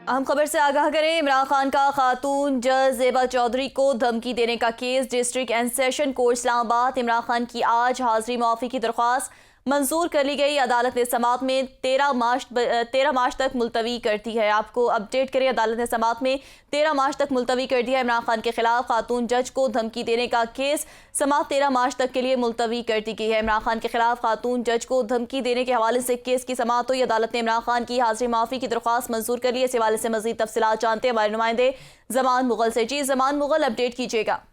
अहम खबर से आगाह करें। इमरान खान का खातून जज ज़ेबा चौधरी को धमकी देने का case. District and session court Islamabad. Imran Khan की आज हाजिरी मुआफ़ी की दरख्वास्त मंजूर कर ली गई। अदालत ने समाअत में 13 मार्च तक मुलतवी कर दी है। आपको अपडेट करें, अदालत ने समाअत में 13 मार्च तक मुलतवी कर दिया। इमरान खान के खिलाफ खातून जज को धमकी देने का केस समाअत 13 मार्च तक के लिए मुलतवी कर दी गई है। इमरान खान के खिलाफ खातून जज को धमकी देने के हवाले से केस की समाअत हुई। अदालत ने इमरान खान की हाजिरी माफी की दरख्वास्त मंजूर कर ली। इस हवाले से मजीद तफसीलात जानते हैं हमारे नुमाइंदे जमान मुगल से। जी जमान मुगल, अपडेट कीजिएगा।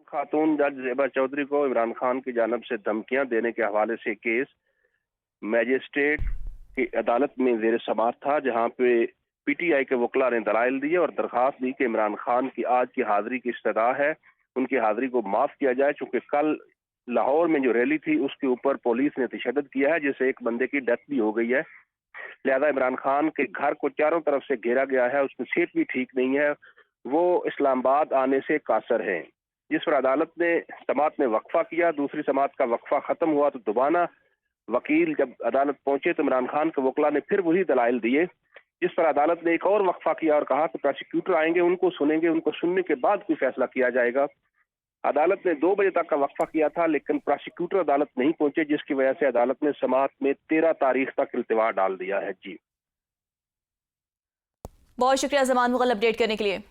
खातून जज ज़ेबा चौधरी को इमरान खान की जानिब से धमकियां देने के हवाले से केस मैजिस्ट्रेट की अदालत में ज़ेर समाअत था, जहां पे पीटीआई के वकला ने दलाइल दिए और दरखास्त दी कि इमरान खान की आज की हाजिरी की इस्तदा है, उनकी हाजिरी को माफ किया जाए, चूंकि कल लाहौर में जो रैली थी उसके ऊपर पुलिस ने तशद्दुद किया है, जिससे एक बंदे की डेथ भी हो गई है। लिहाजा इमरान खान के घर को चारों तरफ से घेरा गया है, उसकी सेहत भी ठीक नहीं है, वो इस्लामाबाद आने से कासर है। जिस पर अदालत ने समाअत में वक्फा किया। दूसरी समाअत का वक्फा खत्म हुआ तो दोबारा वकील जब अदालत पहुंचे तो इमरान खान के वकला ने फिर वही दलाइल दिए, जिस पर अदालत ने एक और वक्फा किया और कहा कि प्रोसिक्यूटर आएंगे, उनको सुनेंगे, उनको सुनने के बाद कोई फैसला किया जाएगा। अदालत ने 2 बजे तक का वक्फा किया था, लेकिन प्रोसिक्यूटर अदालत नहीं पहुंचे, जिसकी वजह से अदालत ने समाअत में 13 तारीख तक इल्तिवा डाल दिया है। जी, बहुत शुक्रिया जमान मुगल, अपडेट करने के लिए।